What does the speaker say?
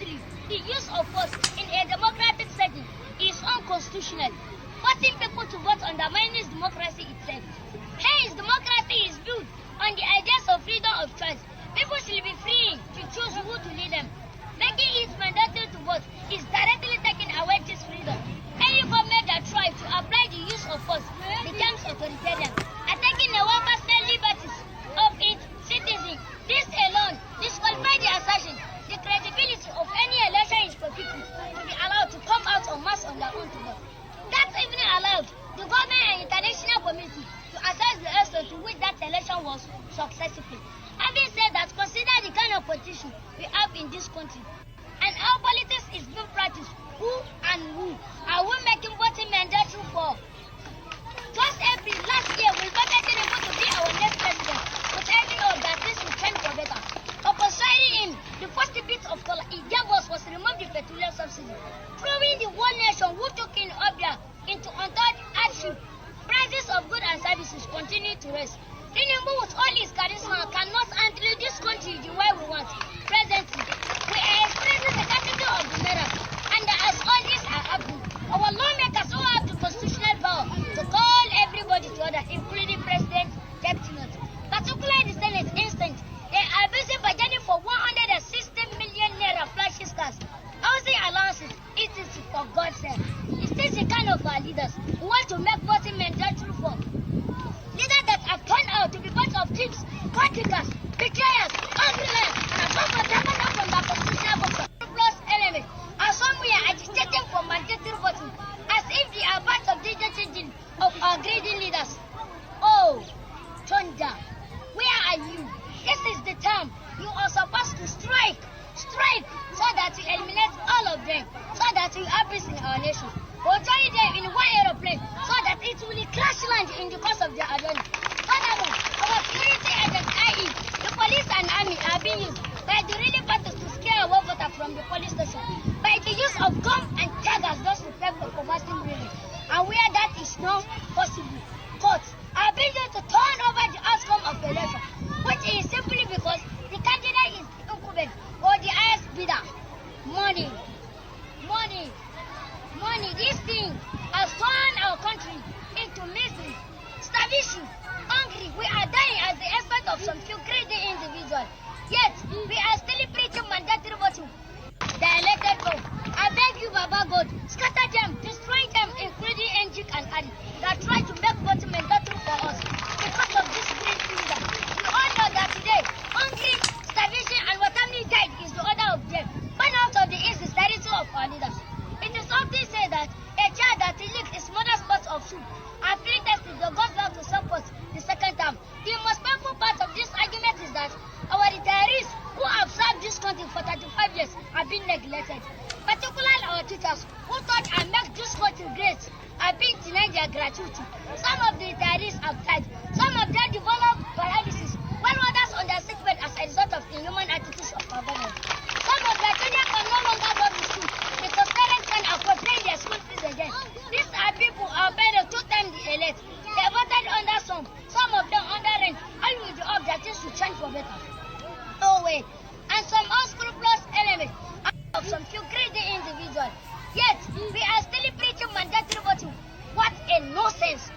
Firstly, the use of force in a democratic setting is unconstitutional. Forcing people to vote undermines democracy itself. Hence, democracy is built on the ideas of freedom of choice. People should be free to choose who to lead them. Making it mandatory to vote is directly taking away this freedom. Any government that tries to apply the use of force becomes authoritarian, attacking the personal liberties of its citizens. This alone disqualifies the assertion the credibility of any election is for people to be allowed to come out en masse on their own to vote. That even allowed the government and international community to assess the extent to which that election was successful. Having said that, consider the kind of politician we have in this country and how politics is being practiced. Who are we making voting mandatory for? Just April last year, we voted Tinubu to be our next president, with every hope that this will change for better. Upon swearing in, the first bit of color he gave us was to remove the petroleum subsidy, throwing the whole nation who took in Obia into untold hardship. Prices of goods and services continue to rise. Tinubu, with all his charisma, cannot handle this country the way we want. Presently, we are experiencing the capital of the naira, and as all this are happening, our lawmakers who have the constitutional power to call everybody to order, including President, Deputy Not, particularly the Senate instance, they are busy budgeting for 160 million naira flashy cars, housing allowances, etc. For God's sake. Is this the kind of our leaders who want to make voting mandatory for? Leaders that have turned out to be bunch of thieves, contractors, betrayers, ugliness, and some of them are not from the constitutional voter. Plus element are somewhere agitating for mandatory voting as if they are part of the changing of our greedy leaders. Oh, Thunder, where are you? This is the time you are supposed to strike, so that we eliminate all of them, so that we have peace in our nation. Or join them in one aeroplane, so that it will crash land in the course of their adventure. Furthermore, our security agents, i.e., the police and army, are being used by the really parties to scare away voter from the police station by the use of gun and daggers just to prepare for fasting breathing. And where that is not possible, courts are being used to turn over the outcome of the election, which is simply because the candidate is incumbent or the highest bidder. Money. This thing has turned our country into misery, starvation, hungry. We are dying as the effect of some few greedy individuals. Yet, we are still preaching mandatory voting. The elected vote. I beg you, Baba God, scatter them, destroy them, including NG and Adi, that try to make voting mandatory for us. Because of this great leader, we all know that today, hungry, starvation, and what family died is the order of death. Burn out of the insincerity of our leaders. It is often said that a child that licked his mother's pot of soup and tested the goes back to support the second time. The most painful part of this argument is that our retirees who have served this country for 35 years have been neglected. Particularly our teachers who taught and make this country great are being denied their gratuity. Some of the retirees have died. Some of them developed paralysis, while others on their sick bed as a result of inhuman attitudes of our government. Some of their children can no longer go to school because parents can afford paying their school fees again. These are people who are better 2 times the elite. They voted under some of them under rent, all with the hope that things will change for better. No way. And some unscrupulous elements of some few greedy individuals. Yet, we are still preaching mandatory voting. What a nonsense.